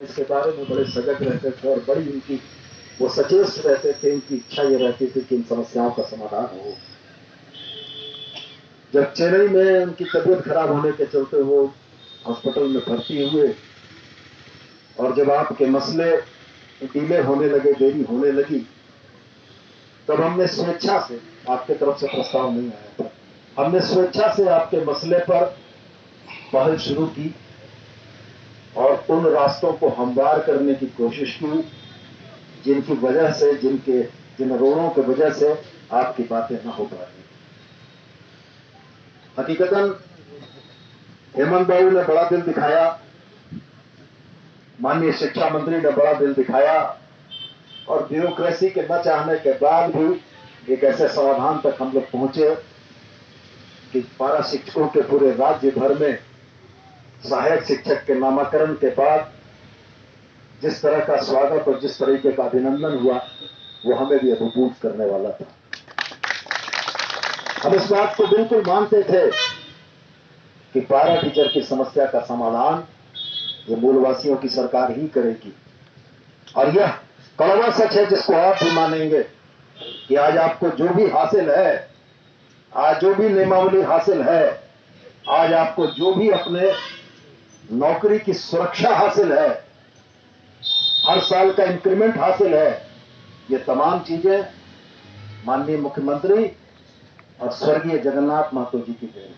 इसके बारे में बड़े सजग रहते थे और बड़ी उनकी वो सचेत रहते थे। उनकी इच्छा ये रहती थी कि इन समस्याओं का समाधान हो। जब चेन्नई में उनकी तबीयत खराब होने के चलते वो हॉस्पिटल में भर्ती हुए और जब आपके मसले डिले होने लगे, देरी होने लगी, तब हमने स्वेच्छा से, आपके तरफ से प्रस्ताव नहीं आया था, हमने स्वेच्छा से आपके मसले पर पहल शुरू की और उन रास्तों को हमवार करने की कोशिश की जिनकी वजह से, जिन रोड़ों की वजह से आपकी बातें न हो पा रही। हकीकतन हेमंत बाबू ने बड़ा दिल दिखाया, माननीय शिक्षा मंत्री ने बड़ा दिल दिखाया और ब्यूरोक्रेसी के न चाहने के बाद भी एक ऐसे समाधान तक हम लोग पहुंचे कि पारा शिक्षकों के पूरे राज्य भर में सहायक शिक्षक के नामाकरण के बाद जिस तरह का स्वागत और जिस तरीके का अभिनंदन हुआ वो हमें भी अभिभूत करने वाला था। हम इस बात को बिल्कुल मानते थे कि पारा टीचर की समस्या का समाधान ये मूलवासियों की सरकार ही करेगी और यह कड़वा सच है जिसको आप भी मानेंगे कि आज आपको जो भी हासिल है, आज जो भी नियमावली हासिल है, आज आपको जो भी अपने नौकरी की सुरक्षा हासिल है, हर साल का इंक्रीमेंट हासिल है, ये तमाम चीजें माननीय मुख्यमंत्री और स्वर्गीय जगन्नाथ महतो जी की देन।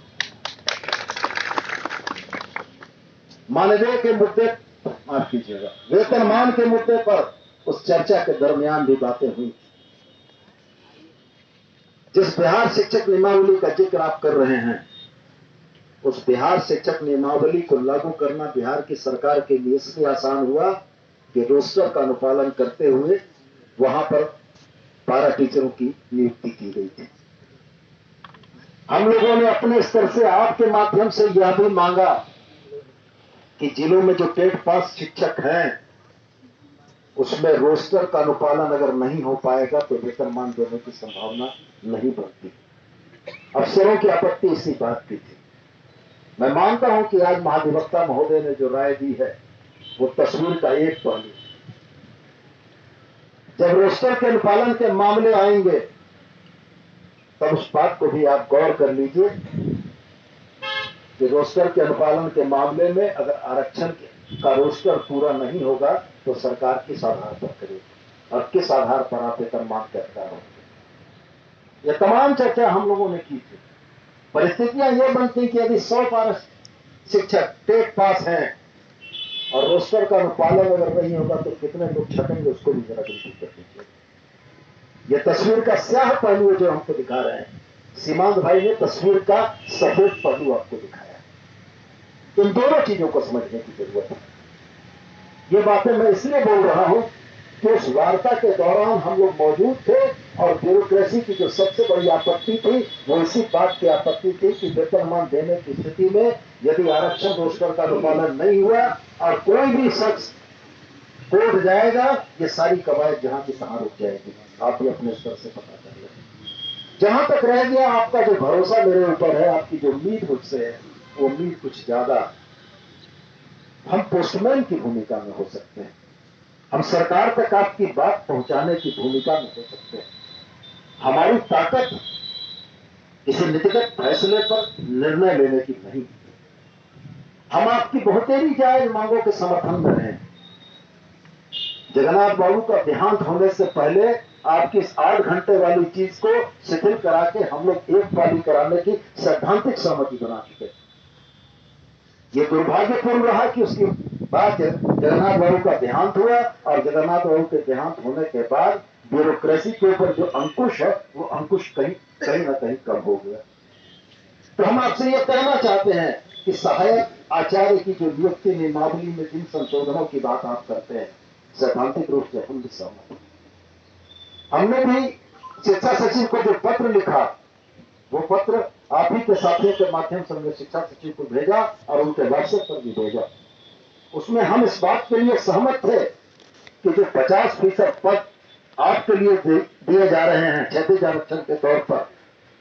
मानदेय के मुद्दे, माफ कीजिएगा, वेतनमान के मुद्दे पर उस चर्चा के दरमियान भी बातें हुई। जिस बिहार शिक्षक नियमावली का जिक्र आप कर रहे हैं, उस बिहार शिक्षक नियमावली को लागू करना बिहार की सरकार के लिए इसलिए आसान हुआ कि रोस्टर का अनुपालन करते हुए वहां पर पारा टीचरों की नियुक्ति की गई थी। हम लोगों ने अपने स्तर से आपके माध्यम से यह भी मांगा कि जिलों में जो टेट पास शिक्षक हैं उसमें रोस्टर का अनुपालन अगर नहीं हो पाएगा तो वेतनमान देने की संभावना नहीं बनती। अफसरों की आपत्ति इसी बात की थी। मैं मानता हूं कि आज महाधिवक्ता महोदय ने जो राय दी है वो तस्वीर का एक पहलू। जब रोस्टर के अनुपालन के मामले आएंगे तब उस बात को भी आप गौर कर लीजिए कि रोस्टर के अनुपालन के मामले में अगर आरक्षण का रोस्टर पूरा नहीं होगा तो सरकार किस आधार पर करेगी और किस आधार पर आप वेतनमान के अधिकार होंगे। यह तमाम चर्चा हम लोगों ने की थी। परिस्थितियां यह बनती कि यदि 100 पारा शिक्षक टेट पास हैं और रोस्टर का अनुपालन अगर नहीं होगा तो कितने लोग छटेंगे, उसको भी जरा गिनती कर दीजिए। यह तस्वीर का स्याह पहलू जो हमको दिखा रहे हैं, सीमांत भाई ने तस्वीर का सफेद पहलू आपको दिखाया। इन दोनों चीजों को समझने की जरूरत है। ये बातें मैं इसलिए बोल रहा हूं कि उस वार्ता के दौरान हम लोग मौजूद थे और ब्यूरोक्रेसी की जो सबसे बड़ी आपत्ति थी वो इसी बात की आपत्ति थी कि वेतनमान देने की स्थिति में यदि आरक्षण रोस्टर का अनुपालन नहीं हुआ और कोई भी शख्स कोर्ट जाएगा, ये सारी कवायद जहां की तहां रुक जाएगी। आप भी अपने स्तर से पता कर लें। जहां तक रह गया आपका जो भरोसा मेरे ऊपर है, आपकी जो उम्मीद मुझसे है, वो उम्मीद कुछ ज्यादा हम पोस्टमैन की भूमिका में हो सकते हैं, हम सरकार तक आपकी बात पहुंचाने की भूमिका में हो सकते हैं। हमारी ताकत किसी नीतिगत फैसले पर निर्णय लेने की नहीं। हम आपकी बहुतेरी जायज मांगों के समर्थन में हैं। जगन्नाथ बाबू का देहांत होने से पहले आपकी इस 8 घंटे वाली चीज को शिथिल करा के हम लोग एक पाली कराने की सैद्धांतिक सहमति बना चुके हैं। ये दुर्भाग्यपूर्ण रहा कि उसके बाद जगन्नाथ बाबू का देहांत हुआ और जगन्नाथ बाबू के देहांत होने के बाद ब्यूरोक्रेसी के ऊपर जो अंकुश है वो अंकुश कहीं ना कहीं कम हो गया। तो हम आपसे ये कहना चाहते हैं कि सहायक आचार्य की जो नियुक्ति नियमावली में जिन संशोधनों की बात आप करते हैं, सैद्धांतिक रूप से हम भी सहमत हैं। हमने भी शिक्षा सचिव को जो पत्र लिखा वो पत्र आप ही के साथियों के माध्यम से हमने शिक्षा सचिव को भेजा और उनके व्हाट्सएप पर भी भेजा। उसमें हम इस बात के लिए सहमत थे कि जो 50% पद आपके लिए दिए जा रहे हैं क्षैतिज आरक्षण के तौर पर,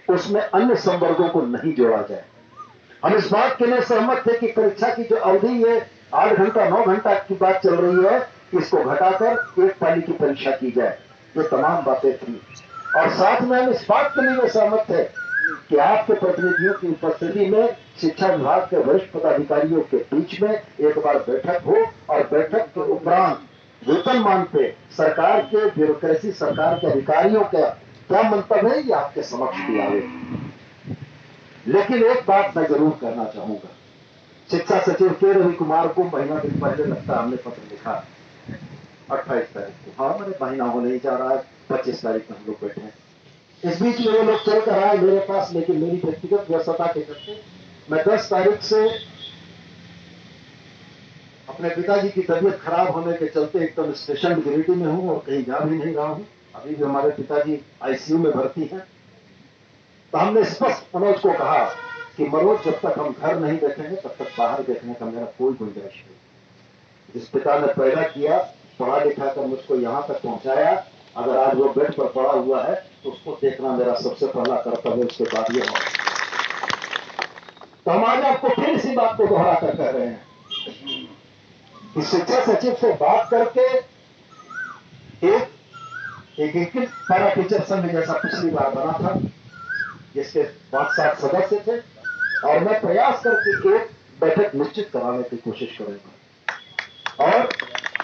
उसमें अन्य संवर्गों को नहीं जोड़ा जाए। हम इस बात के लिए सहमत थे कि परीक्षा की जो अवधि है 8 घंटा 9 घंटा की बात चल रही है, इसको घटाकर एक पाली की परीक्षा की जाए। ये तमाम बातें थी। और साथ में हम इस बात के लिए सहमत थे कि आपके प्रतिनिधियों की उपस्थिति में शिक्षा विभाग के वरिष्ठ पदाधिकारियों के बीच में एक बार बैठक हो, और बैठक के उपरांत वेतनमान पे सरकार के ब्यूरोक्रेसी, सरकार के अधिकारियों का क्या मंतव्य है, ये आपके समक्ष भी आए। लेकिन एक बात मैं जरूर कहना चाहूंगा, शिक्षा सचिव के रवि कुमार को महीना दिन पहले लगता है हमने पत्र लिखा, 28 तारीख को। हाँ, मेरे महीना होने ही जा रहा है, 25 तारीख को हम लोग बैठे हैं। इस बीच में वो लोग चल कर आए मेरे पास, लेकिन मेरी व्यक्तिगत व्यस्तता के चलते मैं 10 तारीख से अपने पिताजी की तबीयत खराब होने के चलते एकदम स्टेशन गिरिटी में हूं और कहीं जा भी नहीं रहा हूं। अभी भी हमारे पिताजी आईसीयू में भर्ती हैं। तो हमने स्पष्ट मनोज को कहा कि मनोज, जब तक हम घर नहीं देखेंगे तब तक बाहर देखने का मेरा कोई गुंजाइश नहीं। जिस पिता ने पैदा किया, पढ़ा लिखा कर मुझको यहां तक पहुंचाया, अगर आज वो बेड पर पड़ा हुआ है तो उसको देखना मेरा सबसे पहला कर्तव्य, उसके बाद ये हो। तो हम आज आपको फिर इसी बात को दोहरा कर कह रहे हैं कि शिक्षा सचिव से बात करके एक पैरा टीचर संघ जैसा पिछली बार बना था, जिसके 5-7 सदस्य थे, और मैं प्रयास करके एक बैठक निश्चित कराने की कोशिश करूंगा। और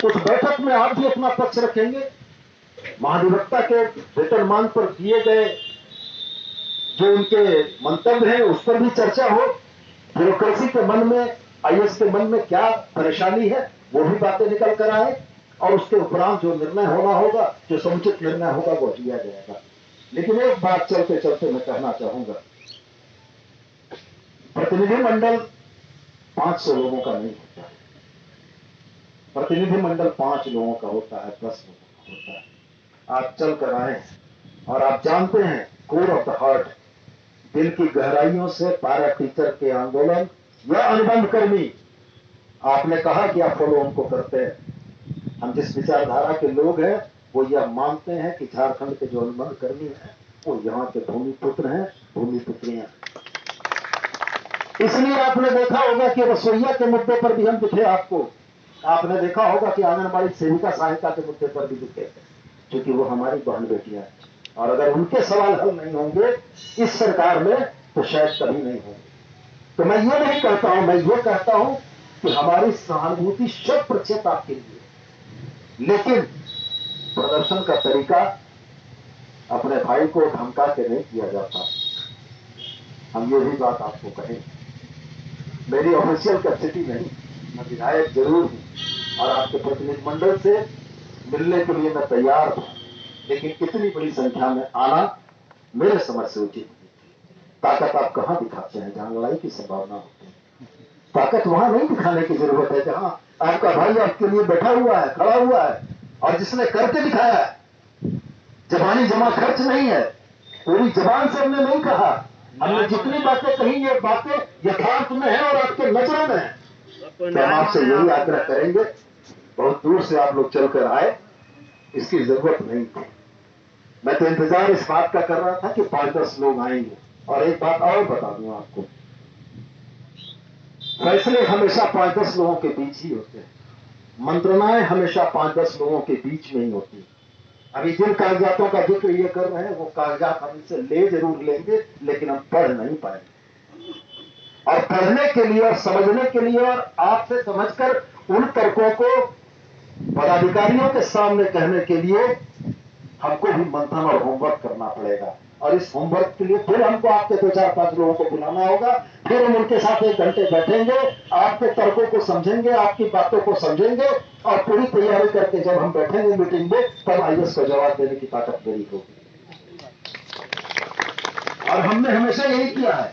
उस बैठक में आप भी अपना पक्ष रखेंगे, महाधिवक्ता के वेतनमान पर दिए गए जो उनके मंतव्य हैं उस पर भी चर्चा हो, ब्यूरोक्रेसी के मन में, आईएएस के मन में क्या परेशानी है वो भी बातें निकल कर आए, और उसके उपरांत जो निर्णय होना होगा, जो समुचित निर्णय होगा वो लिया जाएगा। लेकिन एक बात चलते चलते मैं कहना चाहूंगा, प्रतिनिधिमंडल 500 लोगों का नहीं होता है, प्रतिनिधिमंडल 5 लोगों का होता है, 10 लोगों का होता है। आप चल कर आए और आप जानते हैं, कोर ऑफ द हार्ट, दिल की गहराइयों से पैरा टीचर के आंदोलन या अनुबंध कर्मी, आपने कहा कि आप फॉलो उनको करते हैं। हम जिस विचारधारा के लोग हैं वो यह मानते हैं कि झारखंड के जो अनुबंध कर्मी हैं वो यहाँ के भूमि पुत्र हैं, भूमि पुत्रियां। इसलिए आपने देखा होगा कि रसोईया के मुद्दे पर भी हम दिखे आपको, आपने देखा होगा कि आंगनबाड़ी सेविका सहायता के मुद्दे पर भी दिखे, क्योंकि वो हमारी बहन बेटियां हैं, और अगर उनके सवाल हल नहीं होंगे इस सरकार में तो शायद कभी नहीं होंगे। तो मैं ये नहीं कहता हूं, मैं ये कहता हूं कि हमारी सहानुभूति 100% आपके लिए, लेकिन प्रदर्शन का तरीका अपने भाई को धमका के नहीं किया जाता। हम ये भी बात आपको कहें, मेरी ऑफिशियल कैपेसिटी नहीं, मैं विधायक जरूर हूं और आपके प्रतिनिधिमंडल से मिलने के लिए मैं तैयार हूं, लेकिन इतनी बड़ी संख्या में आना मेरे समझ से उचित नहीं। ताकत आप कहां दिखाते हैं जहां लड़ाई की संभावना होती है? ताकत वहां नहीं दिखाने की जरूरत है जहां आपका भाई आपके लिए बैठा हुआ है, खड़ा हुआ है, और जिसने करके दिखाया है। जबानी जमा खर्च नहीं है, पूरी जबान से हमने नहीं कहा, हमने जितनी बातें कही ये बातें यथार्थ में है और आपके नजरों में है। तो हम आपसे यही आग्रह करेंगे, बहुत दूर से आप लोग चलकर आए, इसकी जरूरत नहीं थी। मैं तो इंतजार इस बात का कर रहा था कि 5-10 लोग आएंगे। और एक बात और बता दूं आपको, फैसले हमेशा 5-10 लोगों के बीच ही होते हैं, मंत्रणाएं हमेशा 5-10 लोगों के बीच में ही होती है। अभी जिन कागजातों का जिक्र ये कर रहे हैं वो कागजात हम इनसे ले जरूर लेंगे, लेकिन हम पढ़ नहीं पाएंगे। और पढ़ने के लिए और समझने के लिए और आपसे समझकर उन तर्कों को पदाधिकारियों के सामने कहने के लिए हमको भी मंथन और होमवर्क करना पड़ेगा। और इस होमवर्क के लिए फिर हमको आपके 2-4-5 लोगों को बुलाना होगा, फिर हम उनके साथ 1 घंटे बैठेंगे, आपके तर्कों को समझेंगे, आपकी बातों को समझेंगे, और पूरी तैयारी करके जब हम बैठेंगे मीटिंग में तब आईएएस को जवाब देने की ताकत मेरी होगी। और हमने हमेशा यही किया है,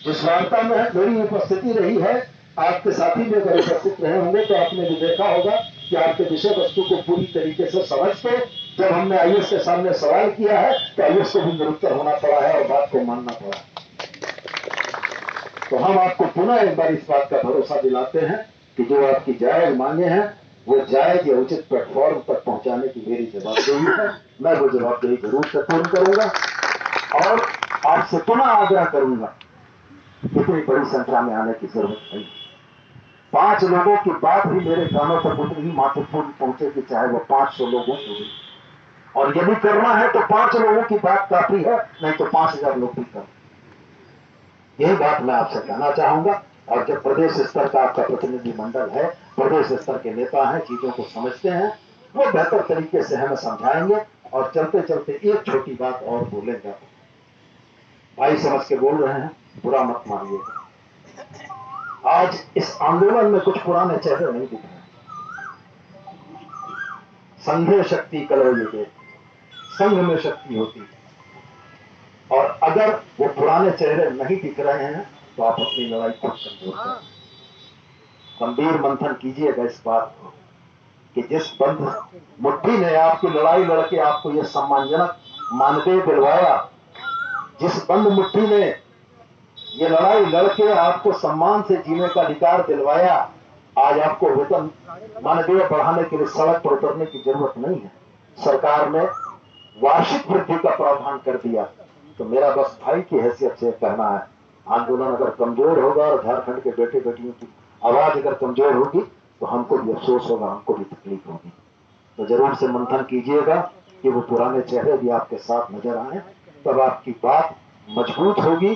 जिस वार्ता में मेरी उपस्थिति रही है, आपके साथी में अगर उपस्थित रहे होंगे तो आपने भी देखा होगा कि आपके विषय वस्तु को पूरी तरीके से समझ के जब हमने आईएएस के सामने सवाल किया है तो आईएएस को भी निरुत्तर होना पड़ा है और बात को मानना पड़ा। तो हम आपको पुनः एक बार इस बात का भरोसा दिलाते हैं कि जो आपकी जायज मांगे हैं वो जायज या उचित प्लेटफॉर्म तक पहुंचाने की मेरी जवाबदेही है। मैं वो जवाबदेही जरूर से पूर्ण करूंगा और आपसे पुनः आग्रह करूंगा, इतनी बड़ी संख्या में आने की जरूरत नहीं। 5 लोगों की बात भी मेरे कानों तक उतनी ही महत्वपूर्ण पहुंचे कि चाहे वो 500 लोगों से भी। और यदि करना है तो 5 लोगों की बात काफी है, नहीं तो 5000 लोग भी कर। यही बात मैं आपसे कहना चाहूंगा। और जब प्रदेश स्तर का आपका प्रतिनिधिमंडल है, प्रदेश स्तर के नेता हैं, चीजों को समझते हैं, वो बेहतर तरीके से हमें समझाएंगे। और चलते चलते एक छोटी बात और बोलेंगे, भाई समझ के बोल रहे हैं, बुरा मत मानिएगा। आज इस आंदोलन में कुछ पुराने चेहरे नहीं दिख रहे। संघे शक्ति कलयुगे, संघ में शक्ति होती। और अगर वो पुराने चेहरे नहीं दिख रहे हैं तो आप अपनी लड़ाई खुद कमजोर करें। गंभीर मंथन कीजिएगा इस बात को कि जिस बंद मुट्ठी ने आपकी लड़ाई लड़के आपको यह सम्मानजनक मानदेय दिलवाया, जिस बंद मुट्ठी ने ये लड़ाई लड़के आपको सम्मान से जीने का अधिकार दिलवाया, आज आपको वेतन मानदेय बढ़ाने के लिए सड़क पर उतरने की जरूरत नहीं है। सरकार ने वार्षिक वृद्धि का प्रावधान कर दिया। तो मेरा बस भाई की हैसियत से कहना है, आंदोलन अगर कमजोर होगा और झारखंड के बेटे बेटियों की आवाज अगर कमजोर होगी तो हमको भी अफसोस होगा, हमको भी तकलीफ होगी। तो जरूर से मंथन कीजिएगा कि वो पुराने चेहरे भी आपके साथ नजर आए, तब आपकी बात मजबूत होगी।